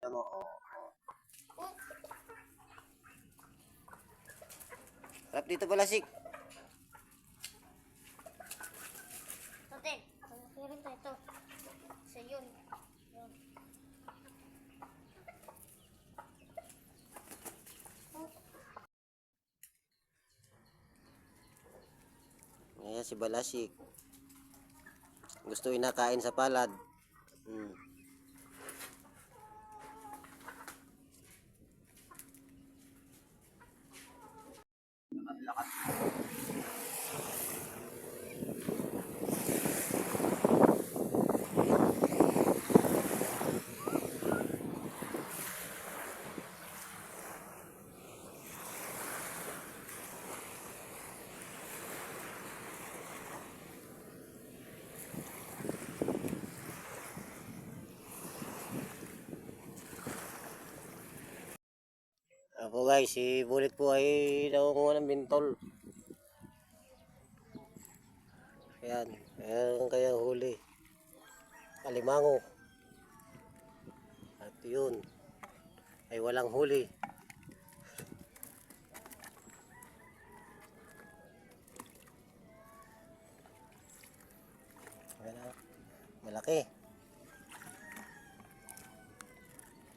Kita mo, oh. Harap dito pala, Sik. Ate, rin tayo ito. Sa yun. Ayan si Balasik. Gusto inakain sa palad. Ako guys, si Bulik po ay nakukuha ng bintol. Ayan, ayan kaya huli. Alimango. At yun, ay walang huli. Ayan, malaki.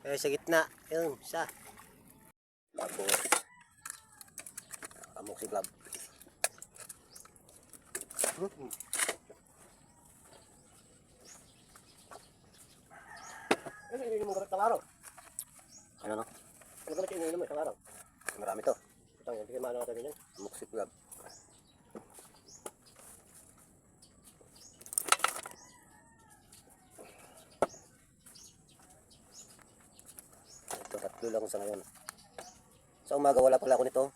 Kaya sa gitna, yun, isa. Tapos, amok si Glab. Ano ininom mo gamit ng araw? Ano no? Ano gamit ininom mo isang araw? Marami to. Ito, hindi kayo maano natin yun. Amok si Glab. Ito, tatlo lang sa ngayon. Sa umaga wala pala ako nito.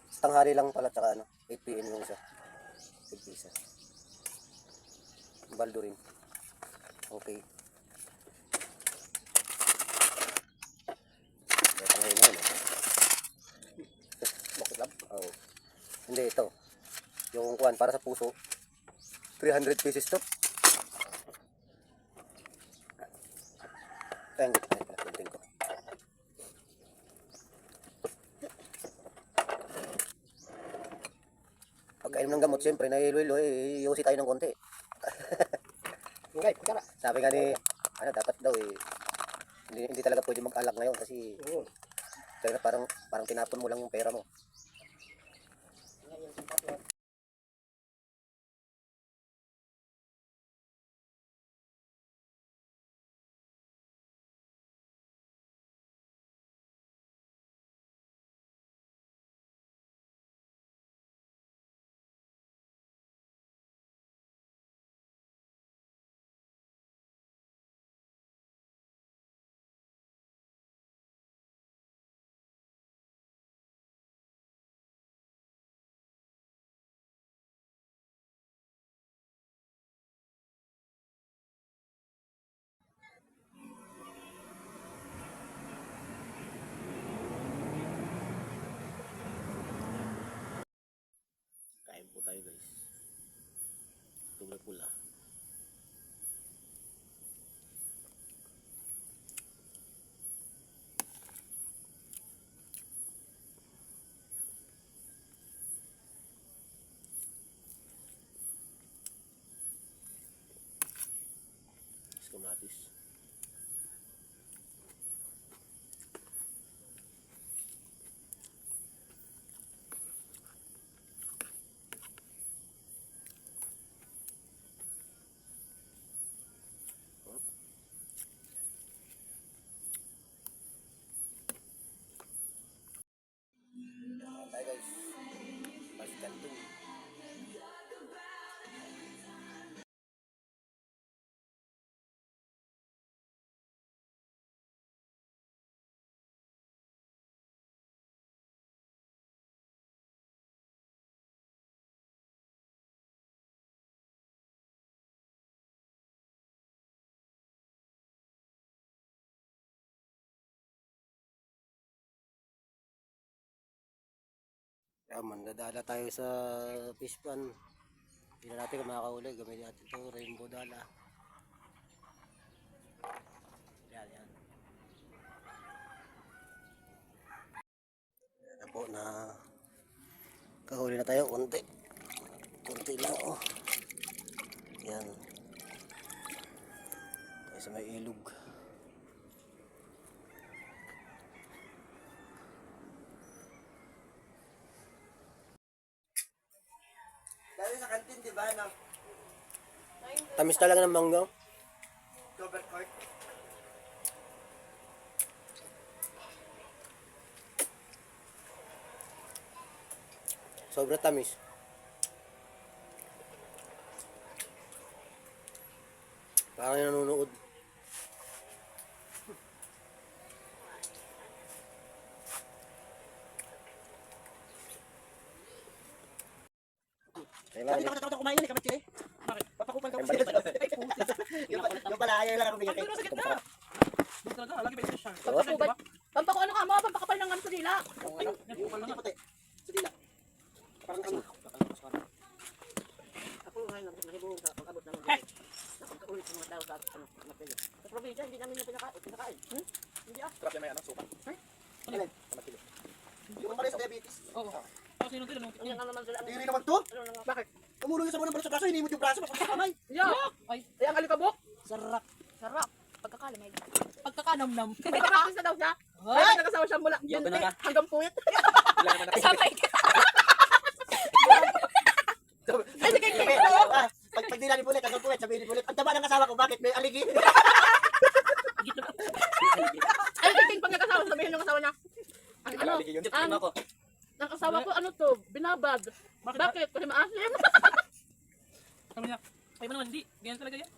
Sa tanghali lang pala, tsaka ano, 8 PM yung isa. Tig-isa. Baldo rin. Okay. Ito ngayon na yun. Bakit lang? Oh. Hindi, ito. Yung kuwan, para sa puso. 300 pieces to. Thank you. Pagkainom ng gamot, siyempre, nahihilo-hilo, iusi tayo ng konti. Okay, sabi nga ni, ano, dapat daw hindi talaga pwede mag-alak ngayon kasi kaya parang tinapon mo lang yung pera mo. Kain po tayo guys. Pula-pula. Kamatis. Tayo guys. Mas kanting. Mandadala tayo sa fish pan. Hindi natin kung makakahuli. Gamitin natin ito, rainbow dala. Yan, yan. po na kahuli na tayo. Kunti lang oh. Yan. Tayo sa may ilog. Dahil sa kantin, di ba, no? Tamis talaga ng mangga. Cover court. Sobrang tamis. Parang yung nanonood. Kaya Sabi ko natakot ako kumain yan, kamat sila eh. Bakit? Papakupal ka kasi. Yung pala, ayaw lang ako bigyan kayo. Pampakupal. Pampako ano ka mo? Pampakapal ng ano sa dila. Yung puti. Sa dila. Parang ano. Ako ngayon, nakibuhong sa pag-abot ng mga. Nakapagkaulit ng mga tao sa ano, napili. Sa probinsya, hindi namin na pinakain. Hindi ah. Sarap yan may ano, suka. Alin? Yung pala sa diabetes. Oo. Kasi nung tinanong. Ano nga naman sila? Diri naman to? Bakit? Tumulong yung sabon ng braso sa braso, hinimot yung braso, mapasok kamay. Yak! Ay, ang alikabok. Sarap. Sarap. Pagkakalamay. Pagkakanamnam. May practice na daw siya. Ay, nagasawa siya mula. Yan na ka. Hanggang puwit. Sabay ka. Ay, sige. Pag di namin ulit, hanggang puwet, sabihin ni ulit, ang taba ng asawa ko, bakit may aligi? Ay, sige. Pag nagasawa, sabihin ng asawa niya. Ang ano? Ang asawa ko, ano to? Binabad. Bakit? Kasi maasim. Sabi niya, ay ba naman, hindi. Ganyan talaga yan.